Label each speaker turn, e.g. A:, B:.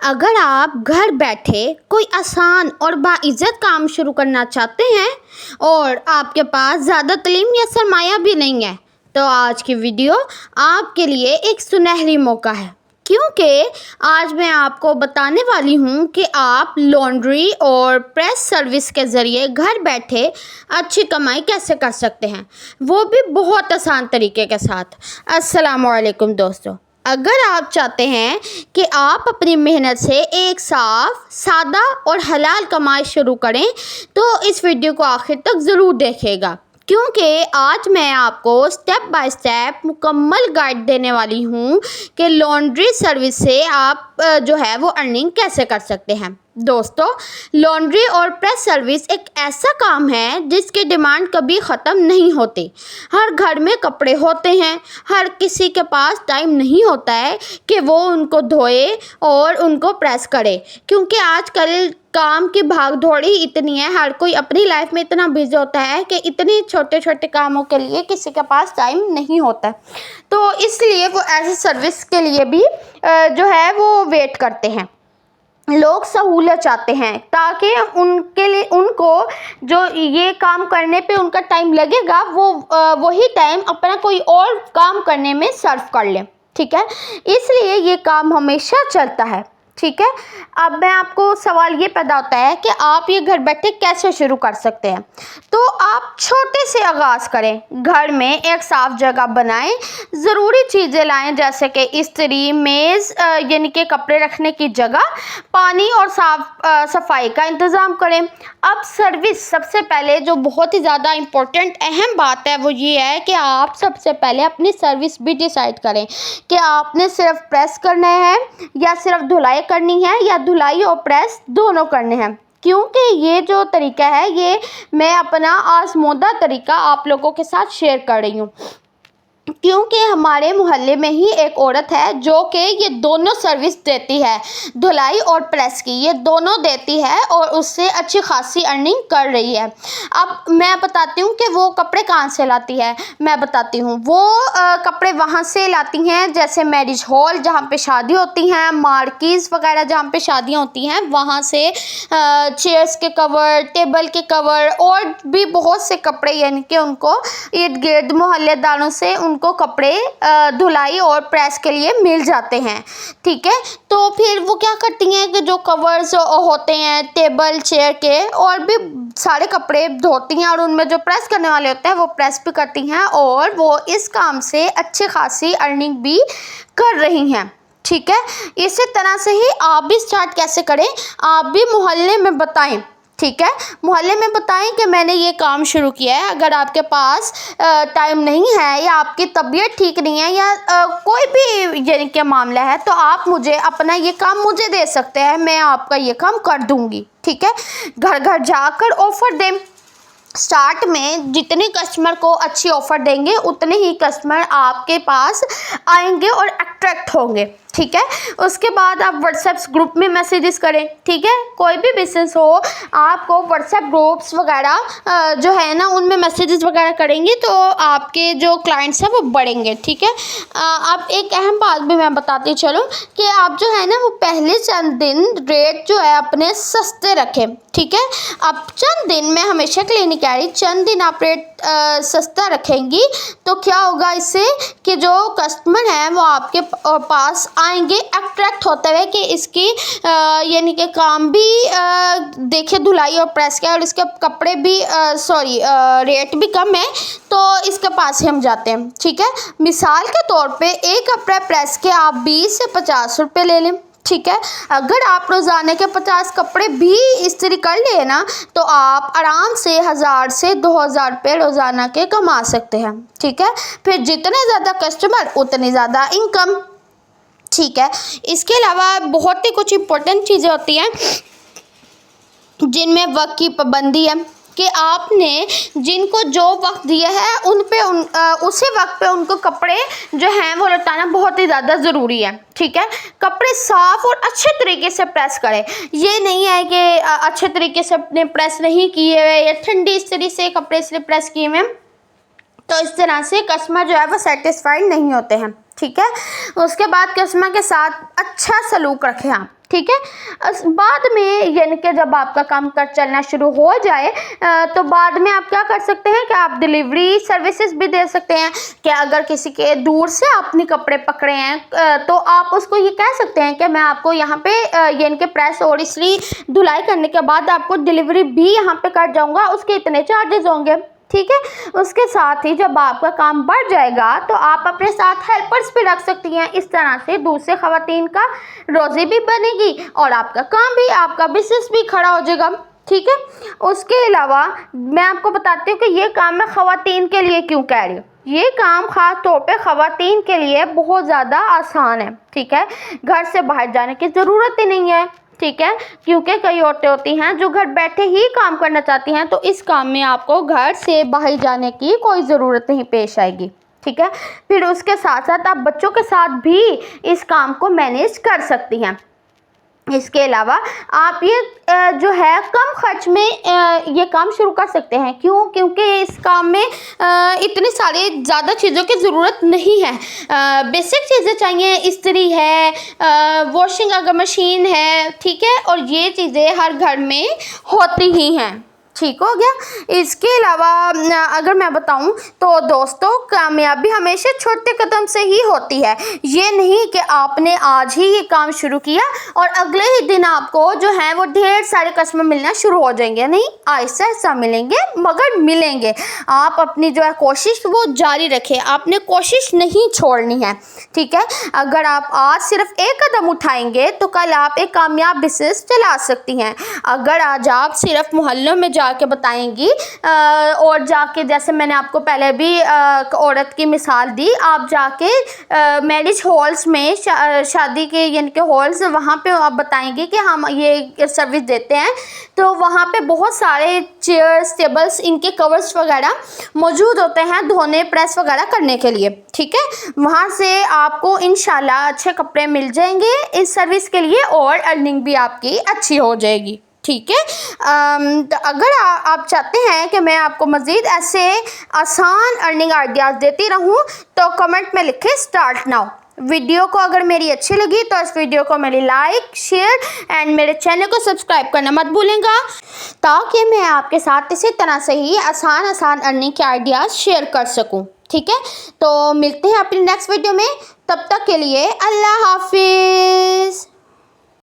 A: अगर आप घर बैठे कोई आसान और बाइज़्ज़त काम शुरू करना चाहते हैं और आपके पास ज़्यादा तालीम या सरमाया भी नहीं है, तो आज की वीडियो आपके लिए एक सुनहरी मौका है, क्योंकि आज मैं आपको बताने वाली हूं कि आप लॉन्ड्री और प्रेस सर्विस के ज़रिए घर बैठे अच्छी कमाई कैसे कर सकते हैं, वो भी बहुत आसान तरीके के साथ। अस्सलाम वालेकुम दोस्तों, अगर आप चाहते हैं कि आप अपनी मेहनत से एक साफ, सादा और हलाल कमाई शुरू करें, तो इस वीडियो को आखिर तक ज़रूर देखिएगा, क्योंकि आज मैं आपको स्टेप बाय स्टेप मुकम्मल गाइड देने वाली हूँ कि लॉन्ड्री सर्विस से आप जो है वो अर्निंग कैसे कर सकते हैं। दोस्तों, लॉन्ड्री और प्रेस सर्विस एक ऐसा काम है जिसकी डिमांड कभी ख़त्म नहीं होती। हर घर में कपड़े होते हैं, हर किसी के पास टाइम नहीं होता है कि वो उनको धोए और उनको प्रेस करे, क्योंकि आजकल काम की भाग दौड़ी इतनी है, हर कोई अपनी लाइफ में इतना बिजी होता है कि इतने छोटे छोटे कामों के लिए किसी के पास टाइम नहीं होता। तो इसलिए वो ऐसी सर्विस के लिए भी जो है वो वेट करते हैं। लोग सहूलत चाहते हैं ताकि उनके लिए उनको जो ये काम करने पे उनका टाइम लगेगा वो वही टाइम अपना कोई और काम करने में सर्व कर लें। ठीक है, इसलिए ये काम हमेशा चलता है। ठीक है, अब मैं आपको सवाल ये पैदा होता है कि आप ये घर बैठे कैसे शुरू कर सकते हैं। तो आप छोटे से आगाज़ करें, घर में एक साफ़ जगह बनाएं, ज़रूरी चीज़ें लाएं जैसे कि इस्त्री, मेज़ यानी कि कपड़े रखने की जगह, पानी और सफाई का इंतज़ाम करें। अब सर्विस सबसे पहले जो बहुत ही ज़्यादा इम्पोर्टेंट अहम बात है वो ये है कि आप सबसे पहले अपनी सर्विस भी डिसाइड करें कि आपने सिर्फ प्रेस करना है या सिर्फ धुलाई करनी है या धुलाई और प्रेस दोनों करने हैं। क्योंकि ये जो तरीका है ये मैं अपना आज़मूदा तरीका आप लोगों के साथ शेयर कर रही हूँ, क्योंकि हमारे मोहल्ले में ही एक औरत है जो कि ये दोनों सर्विस देती है, धुलाई और प्रेस की, ये दोनों देती है और उससे अच्छी खासी अर्निंग कर रही है। अब मैं बताती हूँ कि वो कपड़े कहाँ से लाती है। मैं बताती हूँ, वो कपड़े वहाँ से लाती हैं जैसे मैरिज हॉल जहाँ पे शादी होती हैं, मार्किज़ वगैरह जहाँ पे शादियाँ होती हैं, वहाँ से चेयर्स के कवर, टेबल के कवर और भी बहुत से कपड़े, यानी कि उनको इर्द गिर्द मोहल्लेदारों से उनको कपड़े धुलाई और प्रेस के लिए मिल जाते हैं। ठीक है, तो फिर वो क्या करती हैं कि जो कवर्स होते हैं टेबल चेयर के और भी सारे कपड़े धोती हैं और उनमें जो प्रेस करने वाले होते हैं वो प्रेस भी करती हैं और वो इस काम से अच्छी खासी अर्निंग भी कर रही हैं। ठीक है, इसी तरह से ही आप भी स्टार्ट कैसे करें, आप भी मोहल्ले में बताएं। ठीक है, मोहल्ले में बताएं कि मैंने ये काम शुरू किया है। अगर आपके पास टाइम नहीं है या आपकी तबीयत ठीक नहीं है या कोई भी यानी कि मामला है, तो आप मुझे अपना ये काम मुझे दे सकते हैं, मैं आपका ये काम कर दूंगी। ठीक है, घर घर जाकर ऑफ़र दें। स्टार्ट में जितने कस्टमर को अच्छी ऑफ़र देंगे उतने ही कस्टमर आपके पास आएंगे और अट्रैक्ट होंगे। ठीक है, उसके बाद आप व्हाट्सएप ग्रुप में मैसेजेस करें। ठीक है, कोई भी बिजनेस हो आपको व्हाट्सएप ग्रुप्स वगैरह जो है ना उनमें मैसेजेस वगैरह करेंगे तो आपके जो क्लाइंट्स हैं वो बढ़ेंगे। ठीक है, अब एक अहम बात भी मैं बताती चलूँ कि आप जो है ना वो पहले चंद दिन रेट जो है अपने सस्ते रखें। ठीक है, अब चंद दिन, मैं हमेशा के लिए नहीं कह रही, चंद दिन आप रेट सस्ता रखेंगी तो क्या होगा इससे कि जो कस्टमर हैं वो आपके पास आएंगे अट्रैक्ट होते हुए कि इसकी यानी कि काम भी देखे धुलाई और प्रेस के और इसके कपड़े भी रेट भी कम है तो इसके पास ही हम जाते हैं। ठीक है, मिसाल के तौर पे एक कपड़ा प्रेस के आप 20 से 50 रुपये ले लें। ठीक है, अगर आप रोज़ाना के 50 कपड़े भी इस्त्री कर ले ना तो आप आराम से 1000 से 2000 रुपये रोज़ाना के कमा सकते हैं। ठीक है, फिर जितने ज़्यादा कस्टमर उतनी ज़्यादा इनकम। ठीक है, इसके अलावा बहुत ही कुछ इम्पोर्टेंट चीज़ें होती हैं जिनमें वक्त की पाबंदी है कि आपने जिनको जो वक्त दिया है उन पे उसी वक्त पे उनको कपड़े जो हैं वो लौटाना बहुत ही ज़्यादा ज़रूरी है। ठीक है, कपड़े साफ़ और अच्छे तरीके से प्रेस करें। ये नहीं है कि अच्छे तरीके से अपने प्रेस नहीं किए हुए या ठंडी इस्त्री से कपड़े इसलिए प्रेस किए हुए, तो इस तरह से कस्टमर जो है वो सेटिस्फाइड नहीं होते हैं। ठीक है, उसके बाद कस्टमर के साथ अच्छा सलूक रखें आप। ठीक है। बाद में यानी कि जब आपका काम कर चलना शुरू हो जाए तो बाद में आप क्या कर सकते हैं कि आप डिलीवरी सर्विसेज भी दे सकते हैं कि अगर किसी के दूर से आपने कपड़े पकड़े हैं तो आप उसको ये कह सकते हैं कि मैं आपको यहाँ पे यानी कि प्रेस और इसलिए धुलाई करने के बाद आपको डिलीवरी भी यहाँ पे कर जाऊँगा, उसके इतने चार्जेस होंगे। ठीक है। उसके साथ ही जब आपका काम बढ़ जाएगा तो आप अपने साथ हेल्पर्स भी रख सकती हैं। इस तरह से दूसरे ख़वातीन का रोज़ी भी बनेगी और आपका काम भी, आपका बिजनेस भी खड़ा हो जाएगा। ठीक है। उसके अलावा मैं आपको बताती हूँ कि ये काम मैं ख़वातीन के लिए क्यों कह रही हूँ। ये काम ख़ास तौर पे ख़वातीन के लिए बहुत ज़्यादा आसान है। ठीक है। घर से बाहर जाने की ज़रूरत ही नहीं है। ठीक है। क्योंकि कई औरतें होती हैं जो घर बैठे ही काम करना चाहती हैं, तो इस काम में आपको घर से बाहर जाने की कोई ज़रूरत नहीं पेश आएगी। ठीक है। फिर उसके साथ साथ आप बच्चों के साथ भी इस काम को मैनेज कर सकती हैं। इसके अलावा आप ये जो है कम खर्च में ये काम शुरू कर सकते हैं। क्यों? क्योंकि इस काम में इतनी सारी ज़्यादा चीज़ों की ज़रूरत नहीं है। बेसिक चीज़ें चाहिए, इस्त्री है, वॉशिंग अगर मशीन है, ठीक है, और ये चीज़ें हर घर में होती ही हैं। ठीक हो गया। इसके अलावा अगर मैं बताऊं तो दोस्तों, कामयाबी हमेशा छोटे कदम से ही होती है। ये नहीं कि आपने आज ही ये काम शुरू किया और अगले ही दिन आपको जो है वो ढेर सारे कस्टमर मिलना शुरू हो जाएंगे। नहीं, आहिस्ता आहिस्ता मिलेंगे, मगर मिलेंगे। आप अपनी जो है कोशिश वो जारी रखें, आपने कोशिश नहीं छोड़नी है। ठीक है। अगर आप आज सिर्फ एक कदम उठाएंगे तो कल आप एक कामयाब बिजनेस चला सकती हैं। अगर आज आप सिर्फ मोहल्लों में जाके बताएंगी और जाके, जैसे मैंने आपको पहले भी औरत की मिसाल दी, आप जाके मैरिज हॉल्स में शादी के यानी कि हॉल्स, वहाँ पे आप बताएंगे कि हम ये सर्विस देते हैं, तो वहाँ पे बहुत सारे चेयर्स, टेबल्स, इनके कवर्स वगैरह मौजूद होते हैं धोने, प्रेस वगैरह करने के लिए। ठीक है। वहाँ से आपको इंशाल्लाह अच्छे कपड़े मिल जाएंगे इस सर्विस के लिए और अर्निंग भी आपकी अच्छी हो जाएगी। ठीक है। तो अगर आप चाहते हैं कि मैं आपको मज़ीद ऐसे आसान अर्निंग आइडियाज़ देती रहूं तो कमेंट में लिखें स्टार्ट नाउ। वीडियो को अगर मेरी अच्छी लगी तो इस वीडियो को मेरी लाइक, शेयर एंड मेरे चैनल को सब्सक्राइब करना मत भूलेंगे, ताकि मैं आपके साथ इसी तरह से ही आसान अर्निंग के आइडियाज़ शेयर कर सकूं। ठीक है। तो मिलते हैं अपनी नेक्स्ट वीडियो में, तब तक के लिए अल्लाह हाफिज़।